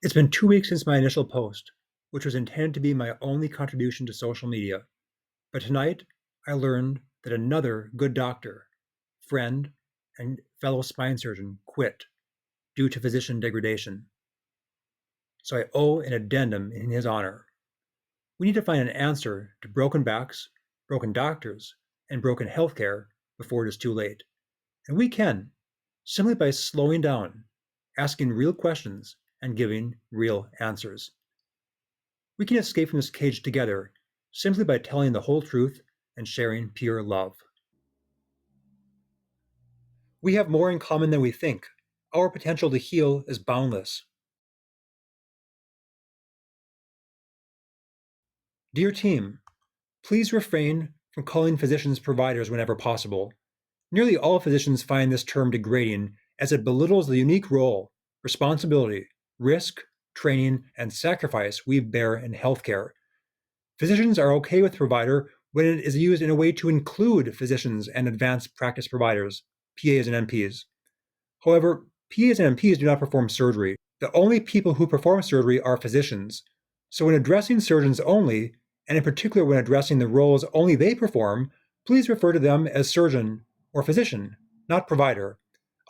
It's been 2 weeks since my initial post, which was intended to be my only contribution to social media. But tonight, I learned that another good doctor, friend, and fellow spine surgeon quit due to physician degradation. So I owe an addendum in his honor. We need to find an answer to broken backs, broken doctors, and broken healthcare before it is too late. And we can, simply by slowing down, asking real questions, and giving real answers. We can escape from this cage together simply by telling the whole truth and sharing pure love. We have more in common than we think. Our potential to heal is boundless. Dear team, please refrain from calling physicians providers whenever possible. Nearly all physicians find this term degrading as it belittles the unique role, responsibility, risk, training, and sacrifice we bear in healthcare. Physicians are okay with provider when it is used in a way to include physicians and advanced practice providers, PAs and NPs. However, PAs and NPs do not perform surgery. The only people who perform surgery are physicians. So when addressing surgeons only, and in particular when addressing the roles only they perform, please refer to them as surgeon or physician, not provider.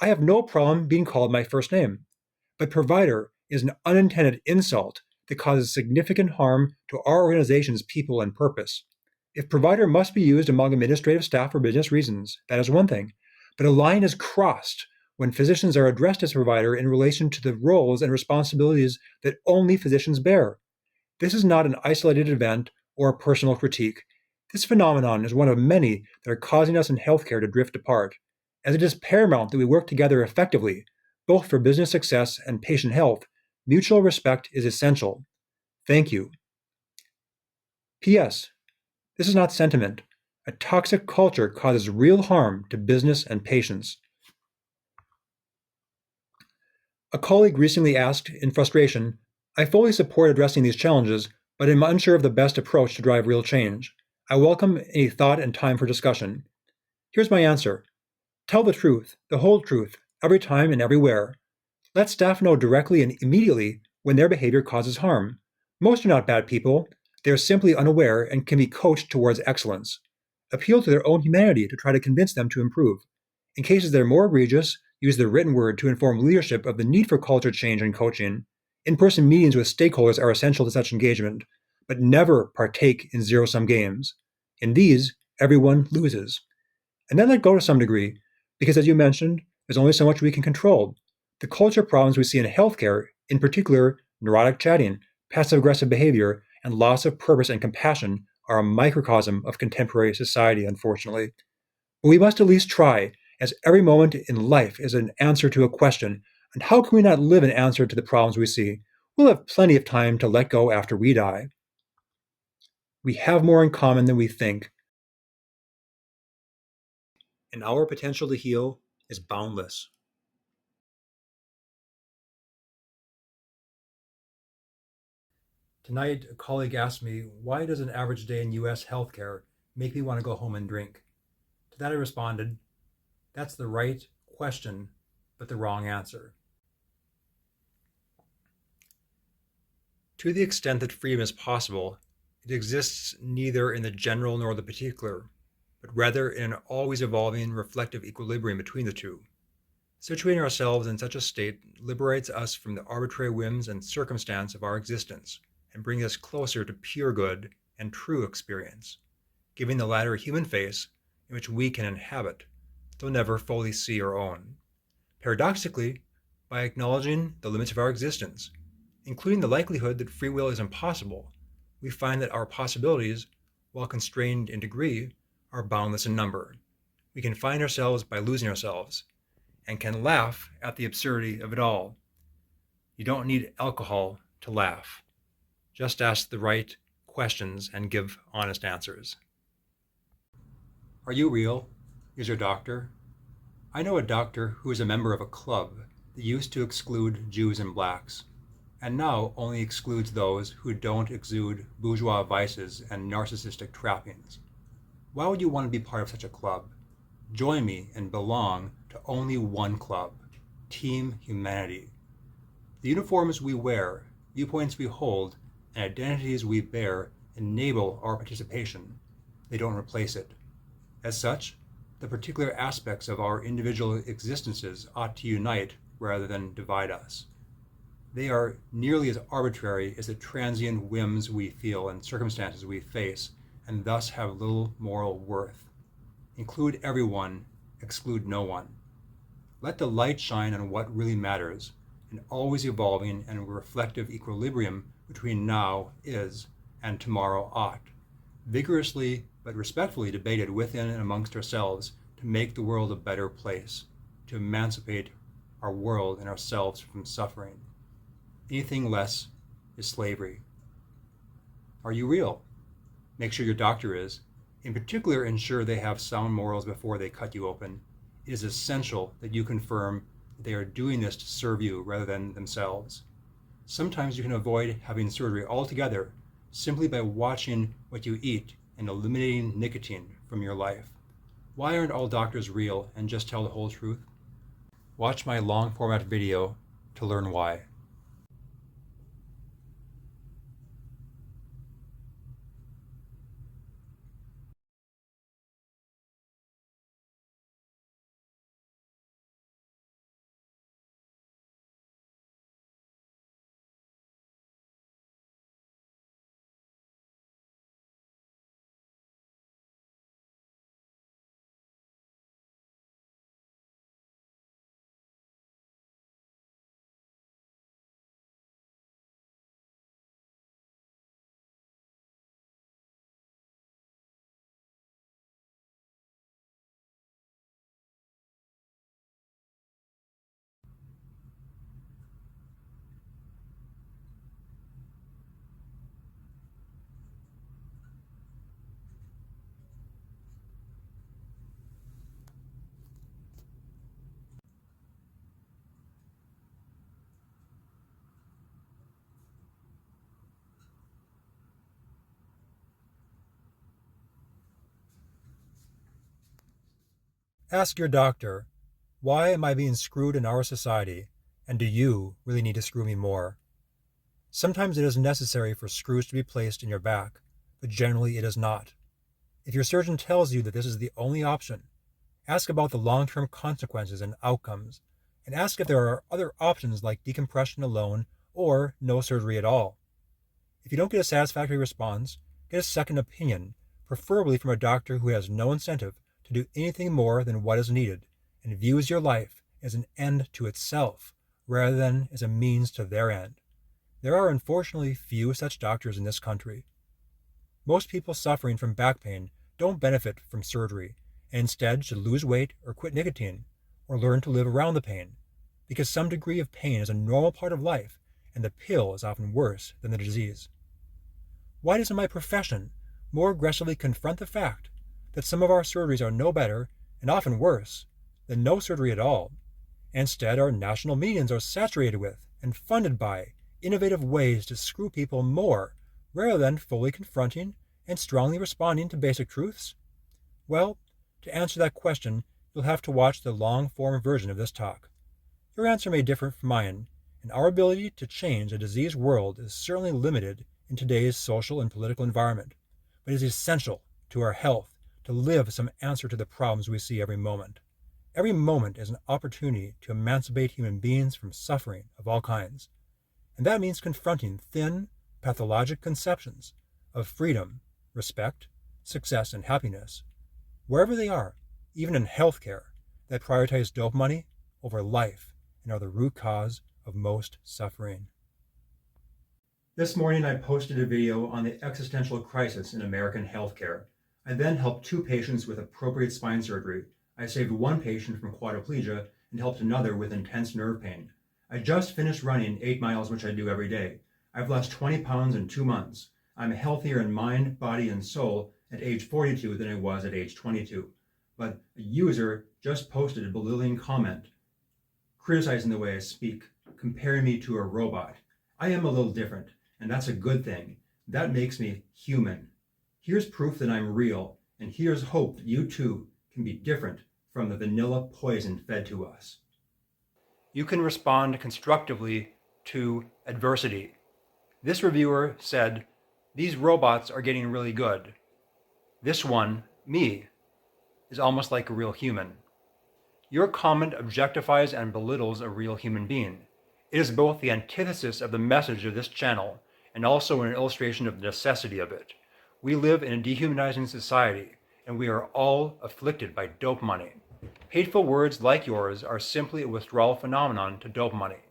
I have no problem being called my first name, but provider is an unintended insult that causes significant harm to our organization's people and purpose. If provider must be used among administrative staff for business reasons, that is one thing, but a line is crossed when physicians are addressed as provider in relation to the roles and responsibilities that only physicians bear. This is not an isolated event or a personal critique. This phenomenon is one of many that are causing us in healthcare to drift apart, as it is paramount that we work together effectively, both for business success and patient health. Mutual respect is essential. Thank you. P.S. This is not sentiment. A toxic culture causes real harm to business and patients. A colleague recently asked, in frustration, I fully support addressing these challenges, but am unsure of the best approach to drive real change. I welcome any thought and time for discussion. Here's my answer. Tell the truth, the whole truth, every time and everywhere. Let staff know directly and immediately when their behavior causes harm. Most are not bad people. They are simply unaware and can be coached towards excellence. Appeal to their own humanity to try to convince them to improve. In cases that are more egregious, use the written word to inform leadership of the need for culture change and coaching. In-person meetings with stakeholders are essential to such engagement, but never partake in zero-sum games. In these, everyone loses. And then let go to some degree, because as you mentioned, there's only so much we can control. The culture problems we see in healthcare, in particular neurotic chatting, passive-aggressive behavior, and loss of purpose and compassion, are a microcosm of contemporary society, unfortunately. But we must at least try, as every moment in life is an answer to a question, and how can we not live in answer to the problems we see? We'll have plenty of time to let go after we die. We have more in common than we think, and our potential to heal is boundless. Tonight, a colleague asked me, why does an average day in US healthcare make me want to go home and drink? To that I responded, that's the right question, but the wrong answer. To the extent that freedom is possible, it exists neither in the general nor the particular, but rather in an always evolving reflective equilibrium between the two. Situating ourselves in such a state liberates us from the arbitrary whims and circumstance of our existence and brings us closer to pure good and true experience, giving the latter a human face in which we can inhabit, though never fully see or own. Paradoxically, by acknowledging the limits of our existence, including the likelihood that free will is impossible, we find that our possibilities, while constrained in degree, are boundless in number. We can find ourselves by losing ourselves, and can laugh at the absurdity of it all. You don't need alcohol to laugh. Just ask the right questions and give honest answers. Are you real? Is your doctor? I know a doctor who is a member of a club that used to exclude Jews and blacks, and now only excludes those who don't exude bourgeois vices and narcissistic trappings. Why would you want to be part of such a club? Join me and belong to only one club, Team Humanity. The uniforms we wear, viewpoints we hold, and identities we bear enable our participation. They don't replace it. As such, the particular aspects of our individual existences ought to unite rather than divide us. They are nearly as arbitrary as the transient whims we feel and circumstances we face, and thus have little moral worth. Include everyone, exclude no one. Let the light shine on what really matters, an always evolving and reflective equilibrium between now is and tomorrow ought, vigorously but respectfully debated within and amongst ourselves to make the world a better place, to emancipate our world and ourselves from suffering. Anything less is slavery. Are you real? Make sure your doctor is. In particular, ensure they have sound morals before they cut you open. It is essential that you confirm that they are doing this to serve you rather than themselves. Sometimes you can avoid having surgery altogether simply by watching what you eat and eliminating nicotine from your life. Why aren't all doctors real and just tell the whole truth? Watch my long format video to learn why. Ask your doctor, why am I being screwed in our society, and do you really need to screw me more? Sometimes it is necessary for screws to be placed in your back, but generally it is not. If your surgeon tells you that this is the only option, ask about the long-term consequences and outcomes, and ask if there are other options like decompression alone or no surgery at all. If you don't get a satisfactory response, get a second opinion, preferably from a doctor who has no incentive to do anything more than what is needed and views your life as an end to itself rather than as a means to their end. There are unfortunately few such doctors in this country. Most people suffering from back pain don't benefit from surgery and instead should lose weight or quit nicotine or learn to live around the pain, because some degree of pain is a normal part of life and the pill is often worse than the disease. Why doesn't my profession more aggressively confront the fact that some of our surgeries are no better, and often worse, than no surgery at all? Instead, our national medians are saturated with and funded by innovative ways to screw people more rather than fully confronting and strongly responding to basic truths? Well, to answer that question, you'll have to watch the long-form version of this talk. Your answer may differ from mine, and our ability to change a diseased world is certainly limited in today's social and political environment, but it is essential to our health to live some answer to the problems we see every moment. Every moment is an opportunity to emancipate human beings from suffering of all kinds, and that means confronting thin, pathologic conceptions of freedom, respect, success, and happiness, wherever they are, even in healthcare, that prioritize Dopa-Money over life and are the root cause of most suffering. This morning I posted a video on the existential crisis in American healthcare. I then helped 2 patients with appropriate spine surgery. I saved 1 patient from quadriplegia and helped another with intense nerve pain. I just finished running 8 miles, which I do every day. I've lost 20 pounds in 2 months. I'm healthier in mind, body, and soul at age 42 than I was at age 22. But a user just posted a belittling comment, criticizing the way I speak, comparing me to a robot. I am a little different, and that's a good thing. That makes me human. Here's proof that I'm real, and here's hope that you too can be different from the vanilla poison fed to us. You can respond constructively to adversity. This reviewer said, "These robots are getting really good. This one, me, is almost like a real human." Your comment objectifies and belittles a real human being. It is both the antithesis of the message of this channel and also an illustration of the necessity of it. We live in a dehumanizing society, and we are all afflicted by Dopa-Money. Hateful words like yours are simply a withdrawal phenomenon to Dopa-Money.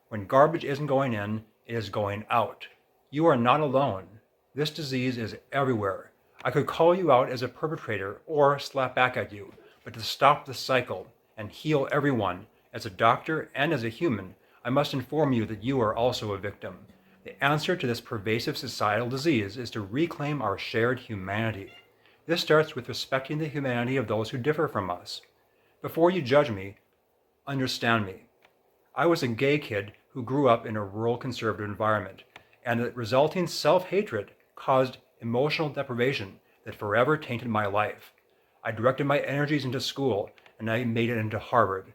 When garbage isn't going in, it is going out. You are not alone. This disease is everywhere. I could call you out as a perpetrator or slap back at you, but to stop the cycle and heal everyone, as a doctor and as a human, I must inform you that you are also a victim. The answer to this pervasive societal disease is to reclaim our shared humanity. This starts with respecting the humanity of those who differ from us. Before you judge me, understand me. I was a gay kid who grew up in a rural conservative environment, and the resulting self-hatred caused emotional deprivation that forever tainted my life. I directed my energies into school, and I made it into Harvard.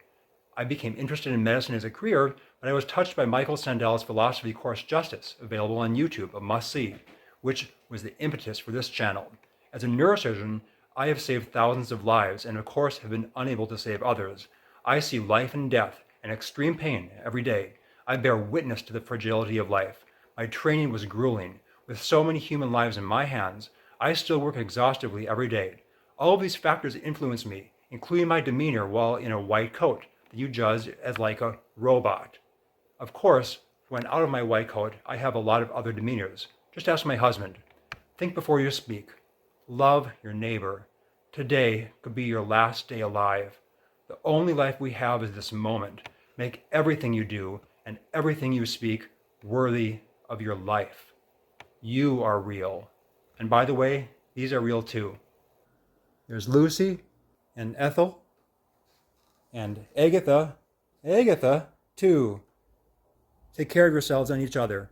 I became interested in medicine as a career, but I was touched by Michael Sandel's philosophy course Justice, available on YouTube, a must-see, which was the impetus for this channel. As a neurosurgeon, I have saved thousands of lives and of course have been unable to save others. I see life and death and extreme pain every day. I bear witness to the fragility of life. My training was grueling. With so many human lives in my hands, I still work exhaustively every day. All of these factors influence me, including my demeanor while in a white coat that you judge as like a robot. Of course, when out of my white coat, I have a lot of other demeanors. Just ask my husband. Think before you speak. Love your neighbor. Today could be your last day alive. The only life we have is this moment. Make everything you do and everything you speak worthy of your life. You are real. And by the way, these are real too. There's Lucy and Ethel and Agatha. Agatha, too. Take care of yourselves and each other.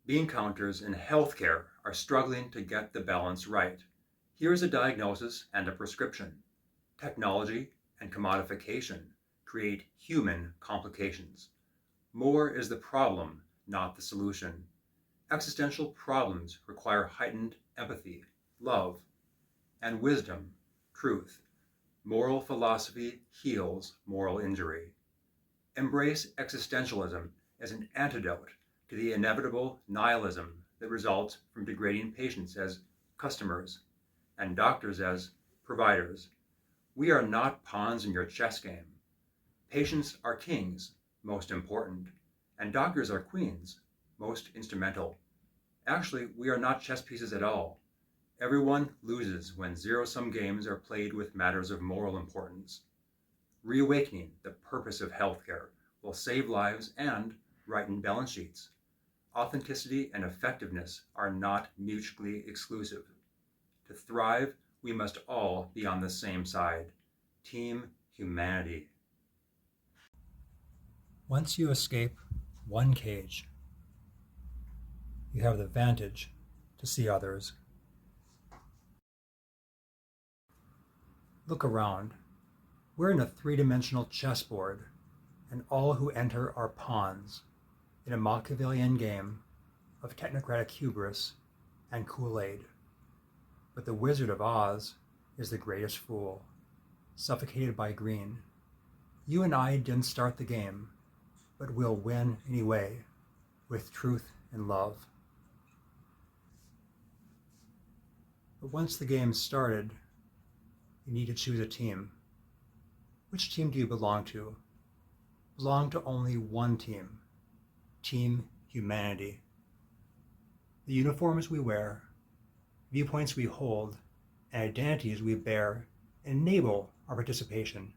Bean counters in healthcare are struggling to get the balance right. Here is a diagnosis and a prescription. Technology and commodification create human complications. More is the problem, not the solution. Existential problems require heightened empathy, love, and wisdom, truth. Moral philosophy heals moral injury. Embrace existentialism as an antidote to the inevitable nihilism that results from degrading patients as customers and doctors as providers. We are not pawns in your chess game. Patients are kings, most important, and doctors are queens, most instrumental. Actually, we are not chess pieces at all. Everyone loses when zero-sum games are played with matters of moral importance. Reawakening the purpose of healthcare will save lives and brighten balance sheets. Authenticity and effectiveness are not mutually exclusive. To thrive, we must all be on the same side. Team humanity. Once you escape one cage, you have the advantage to see others. Look around. We're in a three-dimensional chessboard, and all who enter are pawns in a Machiavellian game of technocratic hubris and Kool-Aid. But the Wizard of Oz is the greatest fool, suffocated by green. You and I didn't start the game, but we'll win anyway, with truth and love. But once the game started, you need to choose a team. Which team do you belong to? Belong to only one team, Team Humanity. The uniforms we wear, viewpoints we hold, and identities we bear enable our participation.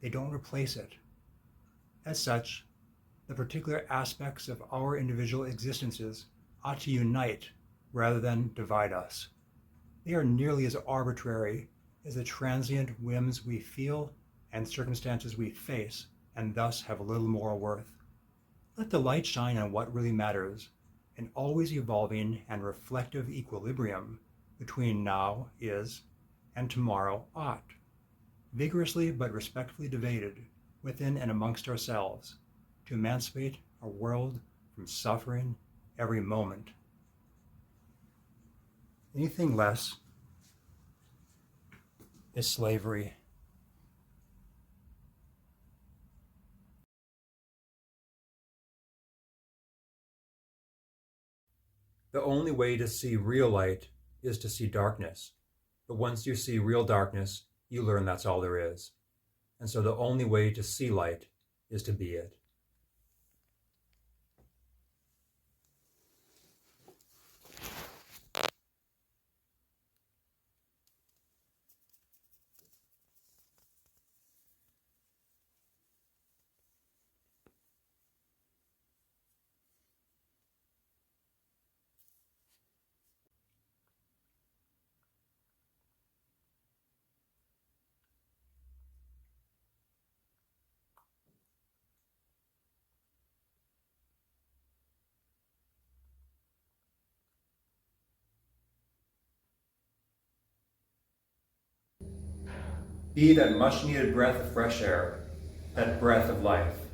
They don't replace it. As such, the particular aspects of our individual existences ought to unite rather than divide us. They are nearly as arbitrary as the transient whims we feel and circumstances we face, and thus have little moral worth. Let the light shine on what really matters, an always evolving and reflective equilibrium between now is and tomorrow ought, vigorously but respectfully debated within and amongst ourselves, to emancipate a world from suffering every moment. Anything less is slavery. The only way to see real light is to see darkness. But once you see real darkness, you learn that's all there is. And so the only way to see light is to be it. Be that much needed breath of fresh air, that breath of life.